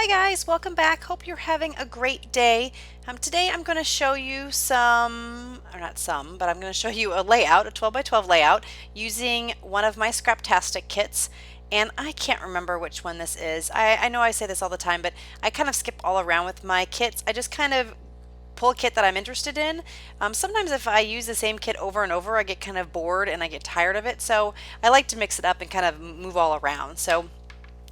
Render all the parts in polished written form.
Hi guys, welcome back. Hope you're having a great day. Today I'm going to show you I'm going to show you a layout, a 12 by 12 layout using one of my Scraptastic kits. And I can't remember which one this is. I know I say this all the time, but I kind of skip all around with my kits. I just kind of pull a kit that I'm interested in. Sometimes if I use the same kit over and over, I get kind of bored and I get tired of it. So I like to mix it up and kind of move all around. So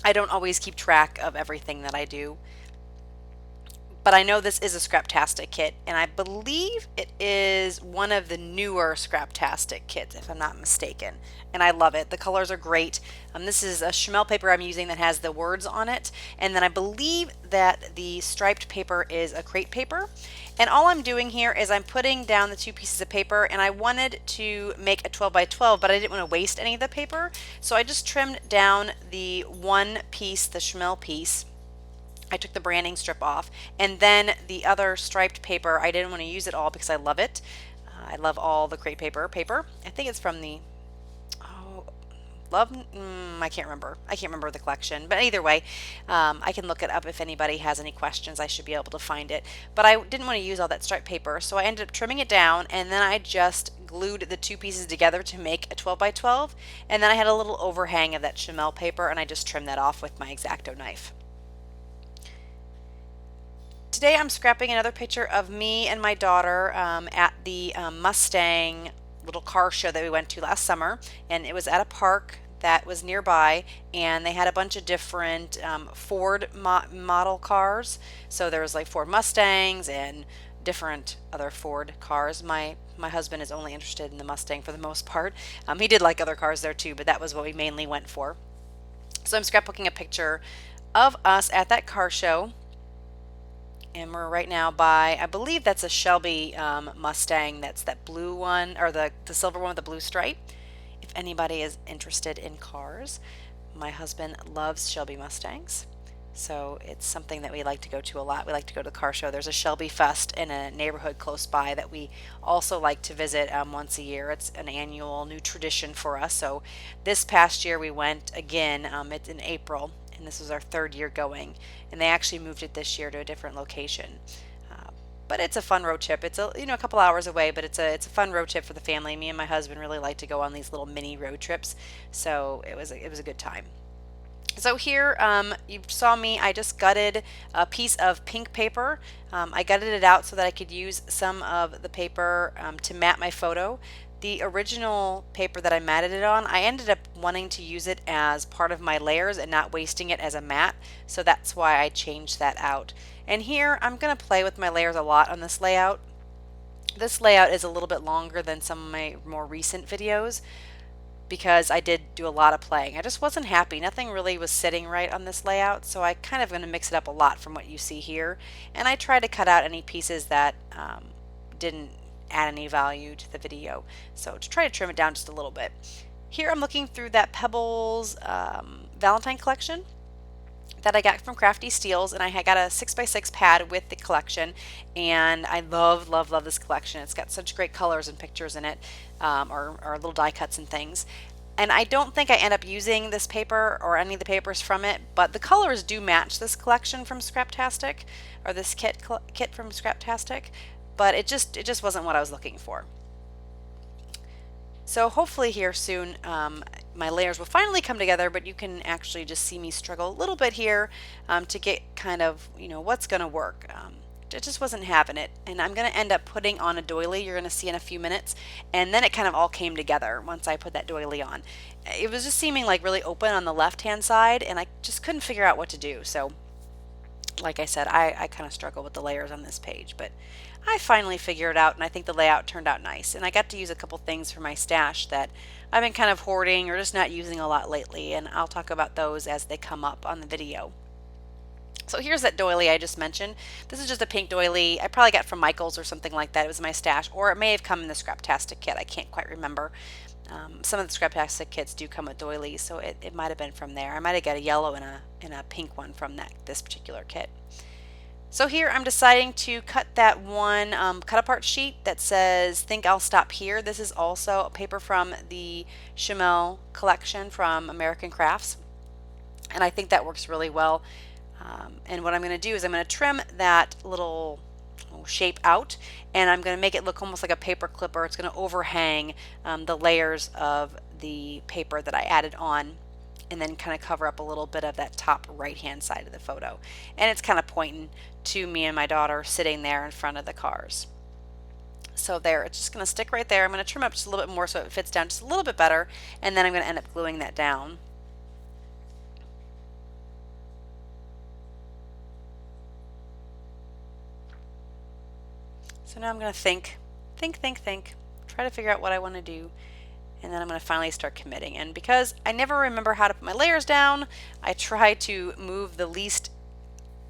I don't always keep track of everything that I do, but I know this is a Scraptastic kit, and I believe it is one of the newer Scraptastic kits, if I'm not mistaken. And I love it. The colors are great. This is a Chamel paper I'm using that has the words on it, and then I believe that the striped paper is a crate paper. And all I'm doing here is I'm putting down the two pieces of paper, and I wanted to make a 12 by 12, but I didn't want to waste any of the paper, so I just trimmed down the one piece, the Chamel piece. I took the branding strip off, and then the other striped paper, I didn't want to use it all because I love it. I love all the crate paper. I think it's from the I can't remember. I can't remember the collection, but either way, I can look it up if anybody has any questions. I should be able to find it, but I didn't want to use all that striped paper, so I ended up trimming it down, and then I just glued the two pieces together to make a 12 by 12, and then I had a little overhang of that Chamel paper, and I just trimmed that off with my X-Acto knife. Today I'm scrapping another picture of me and my daughter at the Mustang little car show that we went to last summer, and it was at a park that was nearby, and they had a bunch of different Ford model cars. So there was like Ford Mustangs and different other Ford cars. My husband is only interested in the Mustang for the most part. He did like other cars there too, but that was what we mainly went for. So I'm scrapbooking a picture of us at that car show. And we're right now by, I believe that's a Shelby Mustang. That's that blue one, or the silver one with the blue stripe. If anybody is interested in cars, my husband loves Shelby Mustangs. So it's something that we like to go to a lot. We like to go to the car show. There's a Shelby Fest in a neighborhood close by that we also like to visit once a year. It's an annual new tradition for us. So this past year we went again. It's in April, and this was our third year going, and they actually moved it this year to a different location. But it's a fun road trip. It's a couple hours away, but it's a fun road trip for the family. Me and my husband really like to go on these little mini road trips, so it was a good time. So here you saw me, I just gutted a piece of pink paper. I gutted it out so that I could use some of the paper to mat my photo. The original paper that I matted it on, I ended up wanting to use it as part of my layers and not wasting it as a mat, so that's why I changed that out. And here I'm going to play with my layers a lot on this layout. This layout is a little bit longer than some of my more recent videos, because I did do a lot of playing. I just wasn't happy. Nothing really was sitting right on this layout, so I kind of going to mix it up a lot from what you see here. And I try to cut out any pieces that didn't add any value to the video. So to try to trim it down just a little bit. Here I'm looking through that Pebbles Valentine collection that I got from Crafty Steels, and I got a 6x6 pad with the collection, and I love this collection. It's got such great colors and pictures in it, or little die cuts and things. And I don't think I end up using this paper or any of the papers from it, but the colors do match this collection from Scraptastic, or this kit from Scraptastic, but it just wasn't what I was looking for. So hopefully here soon my layers will finally come together, but you can actually just see me struggle a little bit here to get kind of, what's going to work. It just wasn't having it, and I'm going to end up putting on a doily. You're going to see in a few minutes, and then it kind of all came together once I put that doily on. It was just seeming like really open on the left hand side, and I just couldn't figure out what to do. So like I said, I kind of struggle with the layers on this page, but I finally figured it out, and I think the layout turned out nice. And I got to use a couple things for my stash that I've been kind of hoarding or just not using a lot lately, and I'll talk about those as they come up on the video. So here's that doily I just mentioned. This is just a pink doily. I probably got from Michael's or something like that. It was my stash, or it may have come in the Scraptastic kit. I can't quite remember. Some of the Scraptastic kits do come with doilies, so it might have been from there. I might have got a yellow and a pink one from this particular kit. So here I'm deciding to cut that one cut apart sheet that says "Think I'll Stop Here." This is also a paper from the Chamel collection from American Crafts, and I think that works really well. And what I'm going to do is I'm going to trim that little shape out, and I'm going to make it look almost like a paper clipper. It's going to overhang the layers of the paper that I added on, and then kind of cover up a little bit of that top right hand side of the photo. And it's kind of pointing to me and my daughter sitting there in front of the cars. So there, it's just going to stick right there. I'm going to trim up just a little bit more so it fits down just a little bit better, and then I'm going to end up gluing that down. So now I'm going to think, try to figure out what I want to do, and then I'm going to finally start committing. And because I never remember how to put my layers down, I try to move the least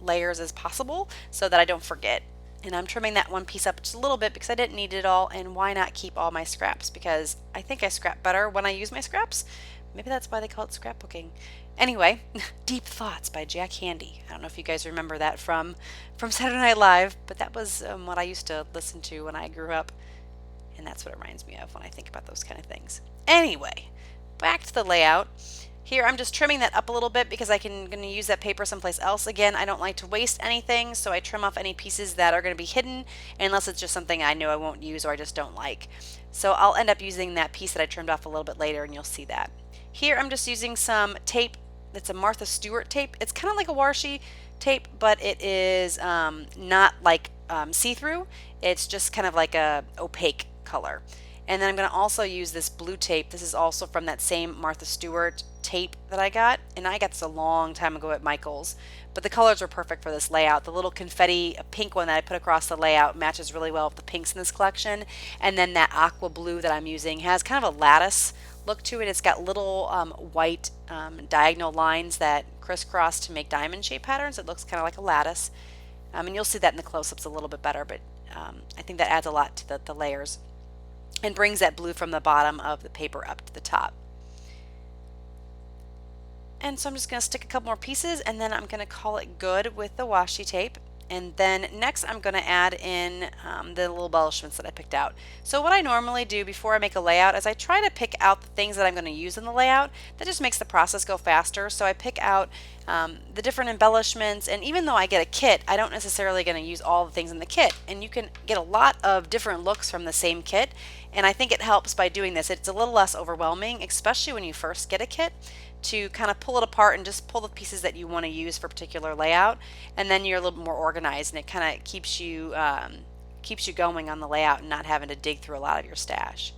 layers as possible so that I don't forget. And I'm trimming that one piece up just a little bit because I didn't need it all, and why not keep all my scraps, because I think I scrap better when I use my scraps. Maybe that's why they call it scrapbooking. Anyway, Deep Thoughts by Jack Handy. I don't know if you guys remember that from Saturday Night Live, but that was what I used to listen to when I grew up, and that's what it reminds me of when I think about those kind of things. Anyway, back to the layout. Here I'm just trimming that up a little bit because I'm going to use that paper someplace else. Again, I don't like to waste anything, so I trim off any pieces that are going to be hidden unless it's just something I know I won't use or I just don't like. So I'll end up using that piece that I trimmed off a little bit later, and you'll see that. Here I'm just using some tape. It's a Martha Stewart tape. It's kind of like a washi tape, but it is not like see-through. It's just kind of like a opaque color. And then I'm going to also use this blue tape. This is also from that same Martha Stewart tape that I got. And I got this a long time ago at Michael's. But the colors are perfect for this layout. The little confetti pink one that I put across the layout matches really well with the pinks in this collection. And then that aqua blue that I'm using has kind of a lattice look to it. It's got little white diagonal lines that crisscross to make diamond shape patterns. It looks kind of like a lattice. And you'll see that in the close-ups a little bit better. But I think that adds a lot to the layers and brings that blue from the bottom of the paper up to the top. And so I'm just going to stick a couple more pieces, and then I'm going to call it good with the washi tape. And then next I'm going to add in the little embellishments that I picked out. So what I normally do before I make a layout is I try to pick out the things that I'm going to use in the layout. That just makes the process go faster. So I pick out the different embellishments, and even though I get a kit, I don't necessarily going to use all the things in the kit. And you can get a lot of different looks from the same kit, and I think it helps by doing this. It's a little less overwhelming, especially when you first get a kit, to kind of pull it apart and just pull the pieces that you want to use for a particular layout, and then you're a little bit more organized, and it kind of keeps you going on the layout and not having to dig through a lot of your stash.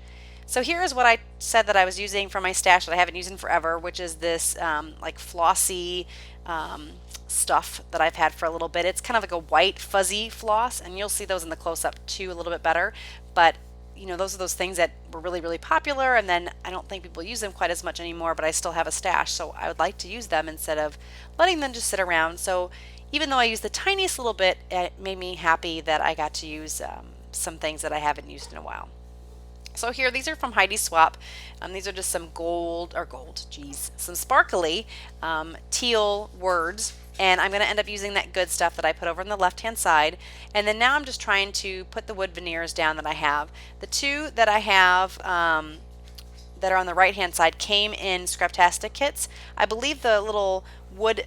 So here is what I said that I was using from my stash that I haven't used in forever, which is this like flossy stuff that I've had for a little bit. It's kind of like a white fuzzy floss, and you'll see those in the close-up too a little bit better, but you know, those are those things that were really, really popular, and then I don't think people use them quite as much anymore, but I still have a stash, so I would like to use them instead of letting them just sit around. So even though I used the tiniest little bit, it made me happy that I got to use some things that I haven't used in a while. So here, these are from Heidi Swap. These are just some some sparkly teal words. And I'm going to end up using that good stuff that I put over on the left hand side. And then now I'm just trying to put the wood veneers down that I have. The two that I have that are on the right hand side came in Scraptastic kits. I believe the little wood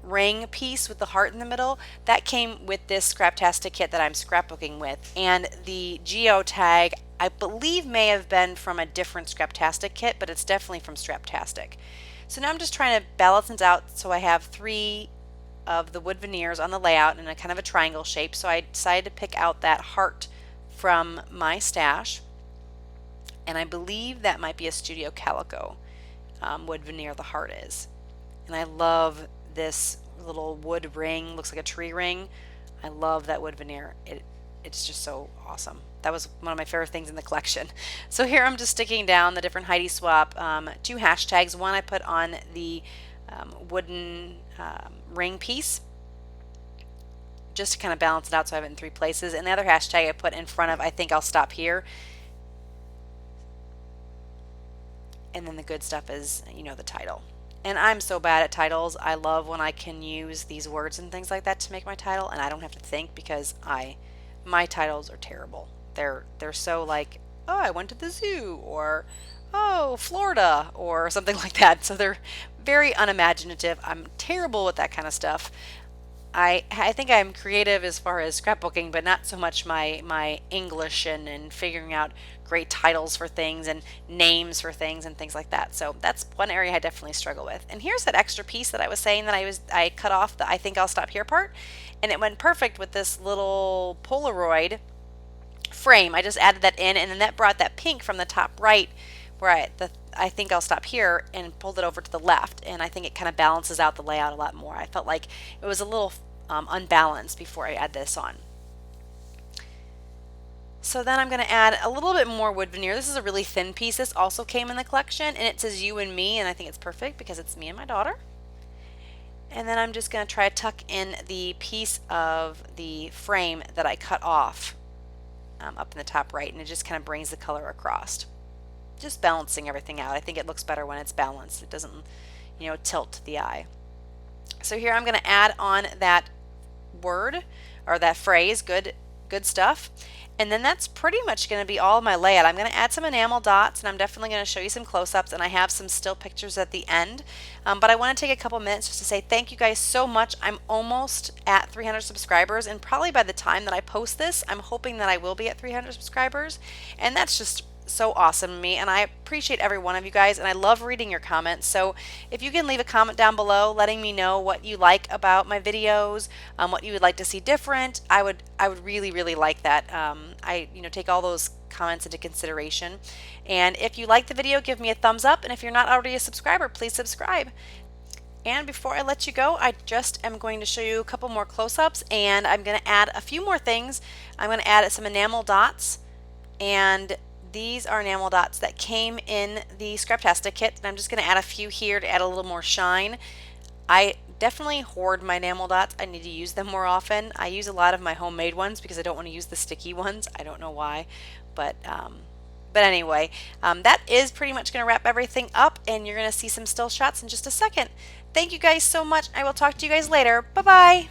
ring piece with the heart in the middle, that came with this Scraptastic kit that I'm scrapbooking with. And the geo tag, I believe, may have been from a different Scraptastic kit, but it's definitely from Scraptastic. So now I'm just trying to balance it out, so I have 3 of the wood veneers on the layout in a kind of a triangle shape. So I decided to pick out that heart from my stash, and I believe that might be a Studio Calico wood veneer the heart is. And I love this little wood ring, looks like a tree ring. I love that wood veneer. It's just so awesome. That was one of my favorite things in the collection. So here I'm just sticking down the different Heidi Swap 2 hashtags. One I put on the wooden ring piece just to kind of balance it out, so I have it in 3 places. And the other hashtag I put in front of, I think I'll stop here. And then the good stuff is, you know, the title. And I'm so bad at titles. I love when I can use these words and things like that to make my title, and I don't have to think, because my titles are terrible. They're so like, oh, I went to the zoo, or oh, oh, Florida or something like that. So they're very unimaginative. I'm terrible with that kind of stuff. I think I'm creative as far as scrapbooking, but not so much my English and figuring out great titles for things and names for things and things like that. So that's one area I definitely struggle with. And here's that extra piece that I was saying that I cut off the I think I'll stop here part, and it went perfect with this little Polaroid frame. I just added that in, and then that brought that pink from the top right where I think I'll stop here and pulled it over to the left, and I think it kind of balances out the layout a lot more. I felt like it was a little unbalanced before I add this on. So then I'm going to add a little bit more wood veneer. This is a really thin piece. This also came in the collection, and it says you and me, and I think it's perfect because it's me and my daughter. And then I'm just going to try to tuck in the piece of the frame that I cut off up in the top right, and it just kind of brings the color across. Just balancing everything out. I think it looks better when it's balanced. It doesn't, tilt the eye. So here I'm going to add on that word or that phrase, good stuff. And then that's pretty much going to be all of my layout. I'm going to add some enamel dots, and I'm definitely going to show you some close-ups, and I have some still pictures at the end. But I want to take a couple minutes just to say thank you guys so much. I'm almost at 300 subscribers, and probably by the time that I post this, I'm hoping that I will be at 300 subscribers. And that's just so awesome to me, and I appreciate every one of you guys, and I love reading your comments. So if you can leave a comment down below letting me know what you like about my videos, what you would like to see different, I would really like that. I take all those comments into consideration. And if you like the video, give me a thumbs up, and if you're not already a subscriber, please subscribe. And before I let you go, I just am going to show you a couple more close-ups, and I'm going to add a few more things. I'm going to add some enamel dots, and these are enamel dots that came in the Scraptastic kit, and I'm just going to add a few here to add a little more shine. I definitely hoard my enamel dots. I need to use them more often. I use a lot of my homemade ones because I don't want to use the sticky ones. I don't know why, but anyway, that is pretty much going to wrap everything up, and you're going to see some still shots in just a second. Thank you guys so much. I will talk to you guys later. Bye-bye.